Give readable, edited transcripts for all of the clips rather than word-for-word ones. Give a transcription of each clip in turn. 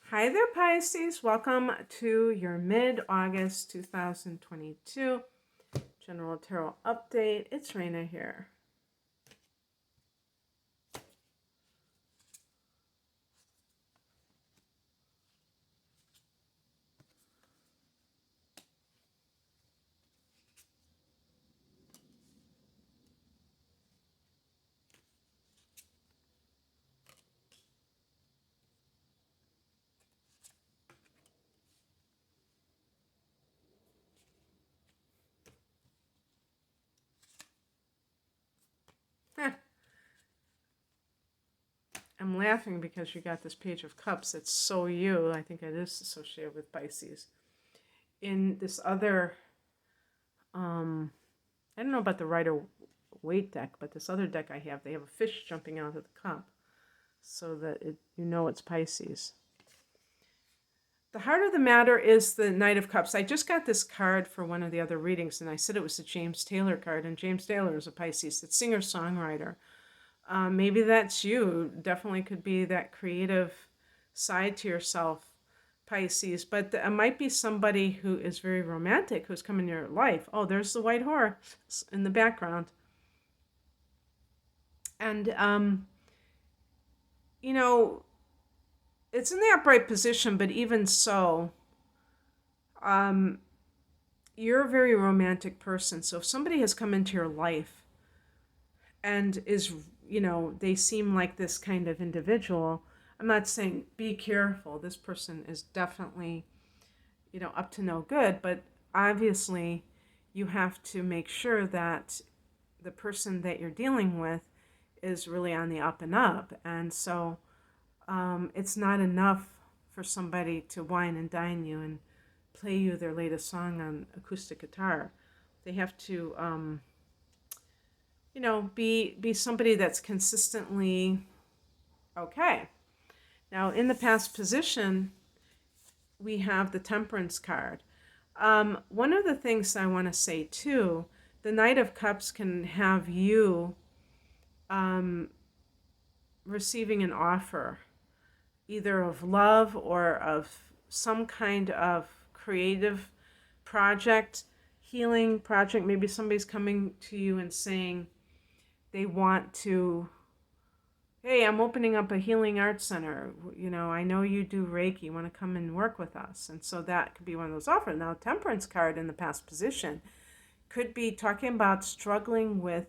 Hi there, Pisces. Welcome to your mid-August 2022 General Tarot Update. It's Raina here. I'm laughing because you got this Page of Cups. It's so you. I think it is associated with Pisces. In this other, I don't know about the Rider-Waite deck, but this other deck I have, they have a fish jumping out of the cup so that it's Pisces. The heart of the matter is the Knight of Cups. I just got this card for one of the other readings, and I said it was a James Taylor card, and James Taylor is a Pisces. It's singer-songwriter. Maybe that's you. Definitely could be that creative side to yourself, Pisces. But it might be somebody who is very romantic, who's come in your life. Oh, there's the white horse in the background. And, it's in the upright position, but even so, you're a very romantic person. So if somebody has come into your life and is, they seem like this kind of individual, I'm not saying be careful. This person is definitely, up to no good, but obviously you have to make sure that the person that you're dealing with is really on the up and up. And so it's not enough for somebody to wine and dine you and play you their latest song on acoustic guitar. They have to, be somebody that's consistently okay. Now, in the past position, we have the Temperance card. One of the things I want to say too, the Knight of Cups can have you receiving an offer, either of love or of some kind of creative project, healing project. Maybe somebody's coming to you and saying they want to, hey, I'm opening up a healing arts center. I know you do Reiki. You want to come and work with us? And so that could be one of those offers. Now, Temperance card in the past position could be talking about struggling with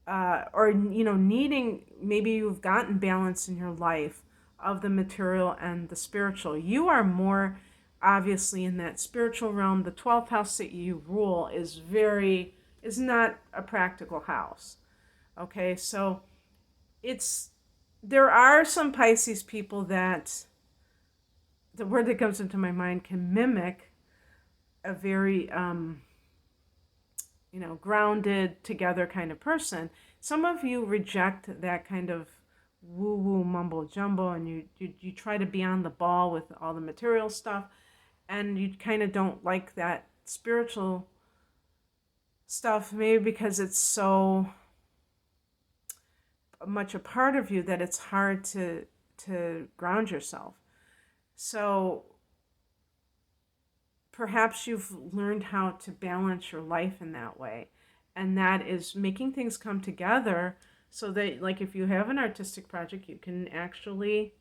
or needing, maybe you've gotten balance in your life of the material and the spiritual. You are more obviously in that spiritual realm. The 12th house that you rule is not a practical house. Okay, so there are some Pisces people that, the word that comes into my mind, can mimic a very grounded together kind of person. Some of you reject that kind of woo-woo mumbo jumbo, and you try to be on the ball with all the material stuff, and you kind of don't like that spiritual stuff, maybe because it's so much a part of you that it's hard to ground yourself. So perhaps you've learned how to balance your life in that way, and that is making things come together so that, like, if you have an artistic project, you can actually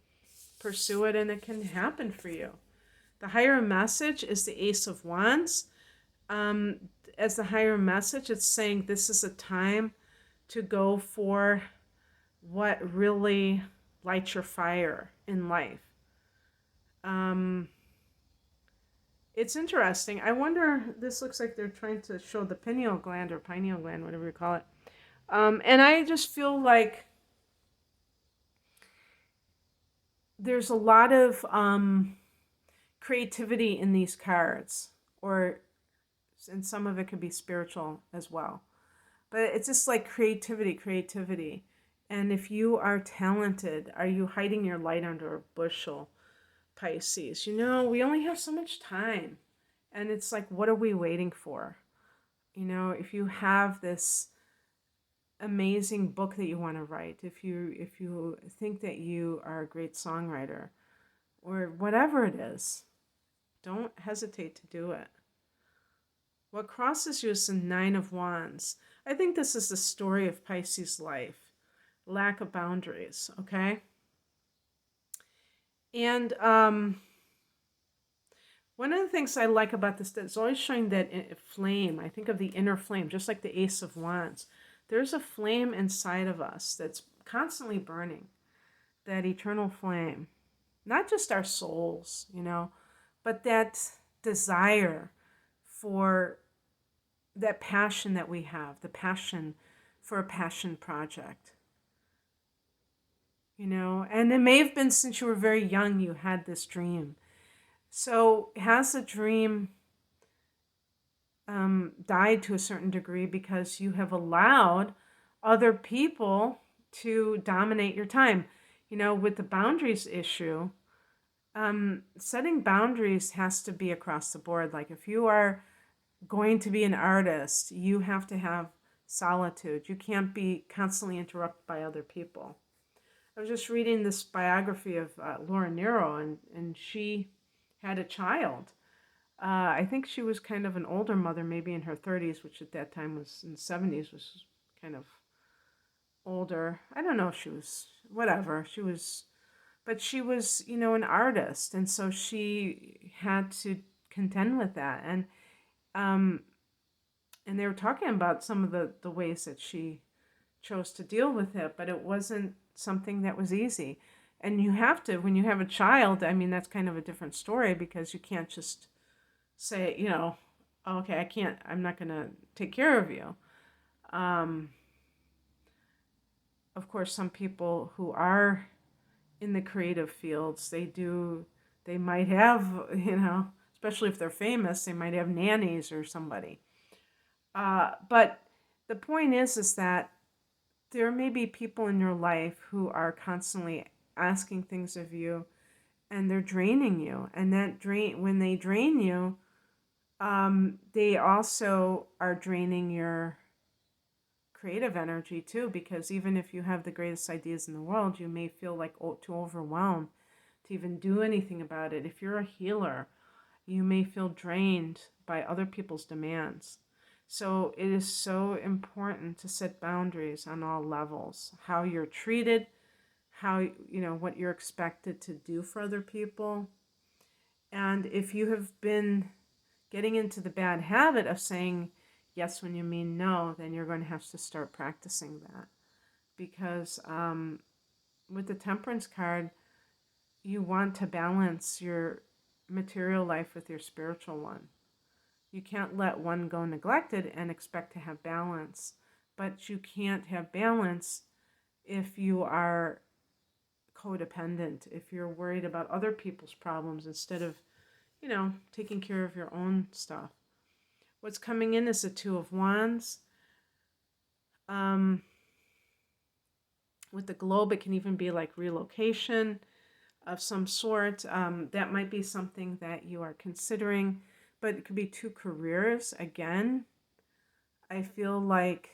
pursue it and it can happen for you. The higher message is the Ace of Wands. As the higher message, it's saying this is a time to go for what really lights your fire in life. It's interesting. I wonder, this looks like they're trying to show the pineal gland or pineal gland, whatever you call it. And I just feel like there's a lot of creativity in these cards, and some of it could be spiritual as well. But it's just like creativity. And if you are talented, are you hiding your light under a bushel, Pisces? We only have so much time. And it's like, what are we waiting for? If you have this amazing book that you want to write, if you think that you are a great songwriter, or whatever it is. Don't hesitate to do it. What crosses you is the Nine of Wands. I think this is the story of Pisces life. Lack of boundaries, okay? And one of the things I like about this, it's always showing that flame. I think of the inner flame, just like the Ace of Wands. There's a flame inside of us that's constantly burning, that eternal flame. Not just our souls, but that desire for that passion that we have, the passion for a passion project. And it may have been since you were very young you had this dream. So has the dream died to a certain degree because you have allowed other people to dominate your time? With the boundaries issue, setting boundaries has to be across the board. Like if you are going to be an artist, you have to have solitude. You can't be constantly interrupted by other people. I was just reading this biography of Laura Nero, and she had a child. I think she was kind of an older mother, maybe in her 30s, which at that time was in the 70s, was kind of older. I don't know if she was, whatever. But she was, an artist. And so she had to contend with that. And they were talking about some of the ways that she chose to deal with it, but it wasn't something that was easy. And you have to, when you have a child, I mean, that's kind of a different story, because you can't just say, okay, I'm not going to take care of you. Of course, some people who are in the creative fields, they might have, especially if they're famous, they might have nannies or somebody. But the point is that there may be people in your life who are constantly asking things of you, and they're draining you. And when they drain you, they also are draining your creative energy too, because even if you have the greatest ideas in the world, you may feel like too overwhelmed to even do anything about it. If you're a healer, you may feel drained by other people's demands. So it is so important to set boundaries on all levels. How you're treated, what you're expected to do for other people. And if you have been getting into the bad habit of saying yes when you mean no, then you're going to have to start practicing that. Because with the Temperance card, you want to balance your material life with your spiritual one. You can't let one go neglected and expect to have balance. But you can't have balance if you are codependent, if you're worried about other people's problems instead of, taking care of your own stuff. What's coming in is the Two of Wands. With the globe, it can even be like relocation of some sort. That might be something that you are considering. But it could be two careers. Again, I feel like,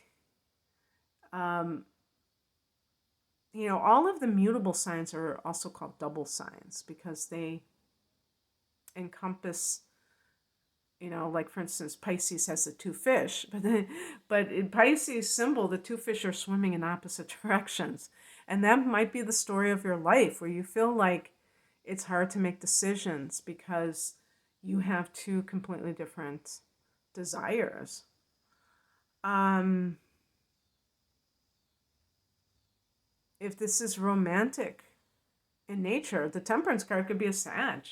all of the mutable signs are also called double signs, because they encompass, like for instance, Pisces has the two fish, but in Pisces symbol, the two fish are swimming in opposite directions. And that might be the story of your life, where you feel like it's hard to make decisions because you have two completely different desires. If this is romantic in nature, the Temperance card could be a Sag.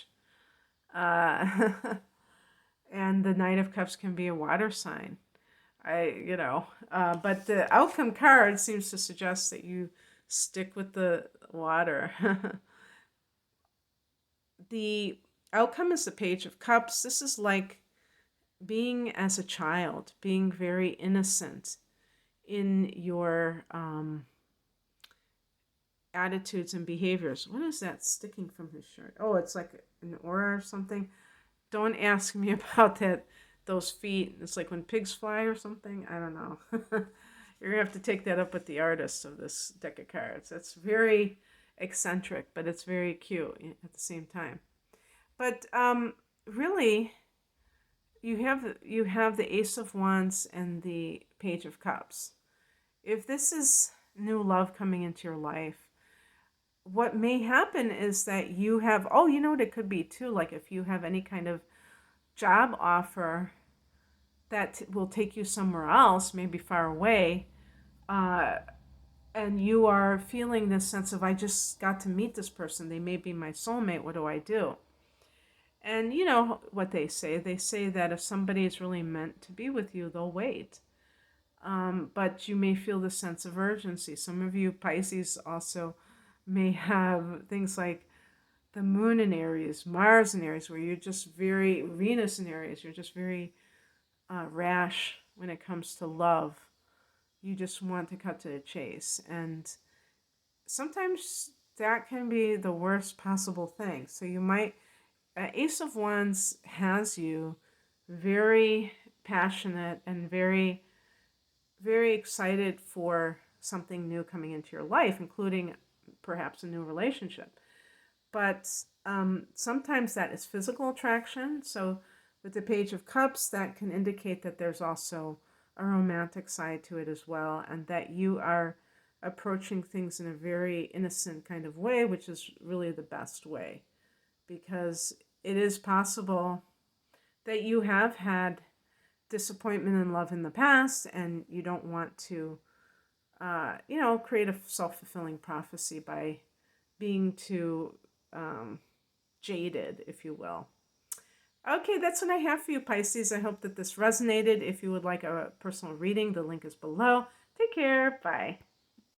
And the Knight of Cups can be a water sign. But the outcome card seems to suggest that you stick with the water. The outcome is the Page of Cups. This is like being as a child, being very innocent in your attitudes and behaviors. What is that sticking from his shirt? Oh, it's like an aura or something. Don't ask me about those feet. It's like when pigs fly or something. I don't know. You're going to have to take that up with the artist of this deck of cards. It's very eccentric, but it's very cute at the same time. But really, you have the Ace of Wands and the Page of Cups. If this is new love coming into your life, what may happen is that you have, oh, you know what it could be too, like if you have any kind of job offer that will take you somewhere else, maybe far away, uh, and you are feeling this sense of, I just got to meet this person, they may be my soulmate, what do I do? And you know what they say. They say that if somebody is really meant to be with you, they'll wait. But you may feel the sense of urgency. Some of you Pisces also may have things like the moon in Aries, Mars in Aries, where you're just very, Venus in Aries, you're just very rash when it comes to love. You just want to cut to the chase. And sometimes that can be the worst possible thing. So you might, Ace of Wands has you very passionate and very, very excited for something new coming into your life, including perhaps a new relationship. But sometimes that is physical attraction. So with the Page of Cups, that can indicate that there's also a romantic side to it as well, and that you are approaching things in a very innocent kind of way, which is really the best way, because it is possible that you have had disappointment in love in the past, and you don't want to, create a self-fulfilling prophecy by being too jaded, if you will. Okay, that's what I have for you, Pisces. I hope that this resonated. If you would like a personal reading, the link is below. Take care. Bye.